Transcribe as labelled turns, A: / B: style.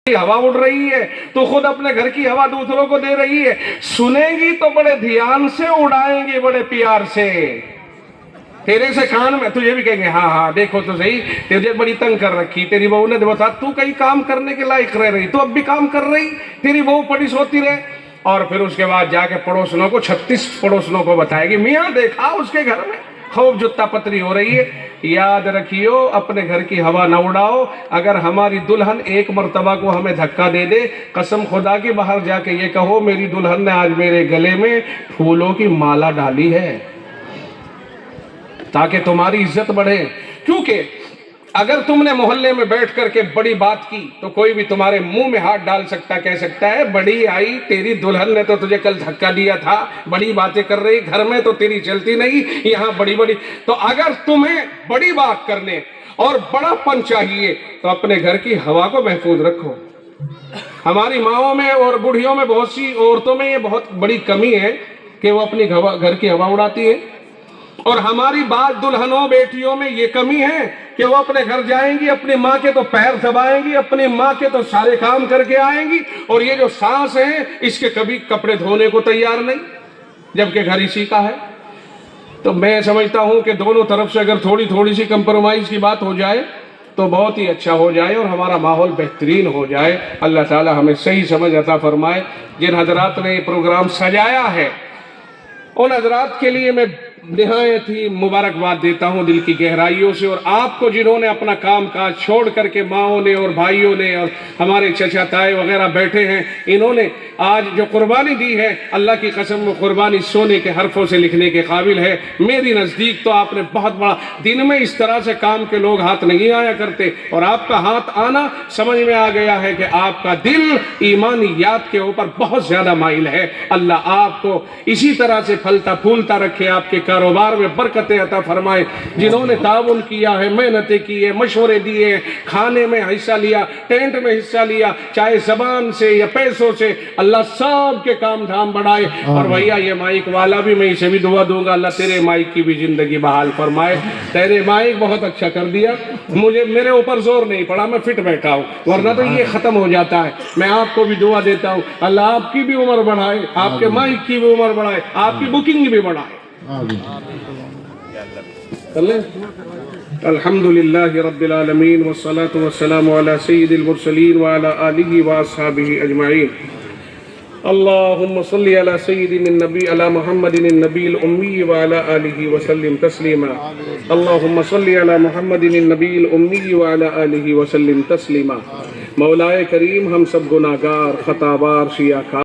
A: हवा उड़ रही है, तो खुद अपने घर की हवा दूसरों को दे रही है। सुनेगी तो बड़े ध्यान से, उड़ाएंगे बड़े प्यार से। तेरे से कान में तुझे भी कहेंगे हाँ हाँ देखो तो सही, तुझे बड़ी तंग कर रखी तेरी बहू ने, बता तू कहीं काम करने के लायक रह रही, तू अब भी काम कर रही, तेरी बहू पड़ी सोती रहे। और फिर उसके बाद जाके पड़ोसनों को 36 पड़ोसनों को बताएगी, मियाँ देखा उसके घर में खूब जुत्ता पतरी हो रही है। याद रखियो, अपने घर की हवा न उड़ाओ। अगर हमारी दुल्हन एक मर्तबा को हमें धक्का दे दे, कसम खुदा की बाहर जाके ये कहो मेरी दुल्हन ने आज मेरे गले में फूलों की माला डाली है, ताकि तुम्हारी इज्जत बढ़े। क्योंकि अगर तुमने मोहल्ले में बैठ करके बड़ी बात की तो कोई भी तुम्हारे मुंह में हाथ डाल सकता, कह सकता है बड़ी आई तेरी दुल्हन ने तो तुझे कल धक्का दिया था, बड़ी बातें कर रही, घर में तो तेरी चलती नहीं, यहाँ बड़ी बड़ी। तो अगर तुम्हें बड़ी बात करने और बड़ापन चाहिए तो अपने घर की हवा को महफूज रखो। हमारी माओं में और बुढ़ियों में, बहुत सी औरतों में ये बहुत बड़ी कमी है कि वो अपनी घर की हवा उड़ाती है। और हमारी बात दुल्हनों बेटियों में ये कमी है कि वो अपने घर जाएंगी, अपनी माँ के तो पैर दबाएंगी, अपनी माँ के तो सारे काम करके आएंगी, और ये जो सास है इसके कभी कपड़े धोने को तैयार नहीं, जबकि घर इसी का है। तो मैं समझता हूँ कि दोनों तरफ से अगर थोड़ी थोड़ी सी कंप्रोमाइज की बात हो जाए तो बहुत ही अच्छा हो जाए और हमारा माहौल बेहतरीन हो जाए। अल्लाह ताला हमें सही समझ अता फरमाए। जिन हजरात ने ये प्रोग्राम सजाया है उन हजरात के लिए मैं निहायत ही मुबारकबाद देता हूँ दिल की गहराइयों से। और आपको जिन्होंने अपना काम काज छोड़ करके, माओं ने और भाइयों ने और हमारे चचा ताए वगैरह बैठे हैं, इन्होंने आज जो कुर्बानी दी है, अल्लाह की कसम वो कुर्बानी सोने के हरफों से लिखने के काबिल है। मेरी नज़दीक तो आपने बहुत बड़ा, दिन में इस तरह से काम के लोग हाथ नहीं आया करते, और आपका हाथ आना समझ में आ गया है कि आपका दिल ईमानियात के ऊपर बहुत ज़्यादा माइल है। अल्लाह आपको इसी तरह से फलता फूलता रखे, आपके कारोबार में बरकतें अता फरमाए। जिन्होंने ताउन किया है, मेहनतें की है, मशवरे दिए, खाने में हिस्सा लिया, टेंट में हिस्सा लिया, चाहे जबान से या पैसों से, अल्लाह सब के काम धाम बढ़ाए। और भैया ये माइक वाला भी, मैं इसे भी दुआ दूंगा, अल्लाह तेरे माइक की भी जिंदगी बहाल फरमाए। तेरे माइक बहुत अच्छा कर दिया, मुझे मेरे ऊपर जोर नहीं पड़ा, मैं फिट बैठा हूँ, वरना तो ये खत्म हो जाता है। मैं आपको भी दुआ देता हूँ, अल्लाह आपकी भी उम्र बढ़ाए, आपके माइक की भी उम्र बढ़ाए, आपकी बुकिंग भी बढ़ाए। अल्हम्दुलिल्लाहि रब्बिल आलमीन वस्सलातु वस्सलामु अला सय्यिदिल मुरसलीन व अला आलिहि व अस्हाबिहि अजमाइन। अल्लाहुम्मा सल्लि अला सय्यिदिन नबी अला मुहम्मदिन नबील उम्मी व अला आलिहि व सल्लिम तस्लीमा। अल्लाहुम्मा सल्लि अला मुहम्मदिन नबील उम्मी व अला आलिहि व सल्लिम तस्लीमा। मौलाए करीम हम सब गुनाहगार, खताबार, शियाकार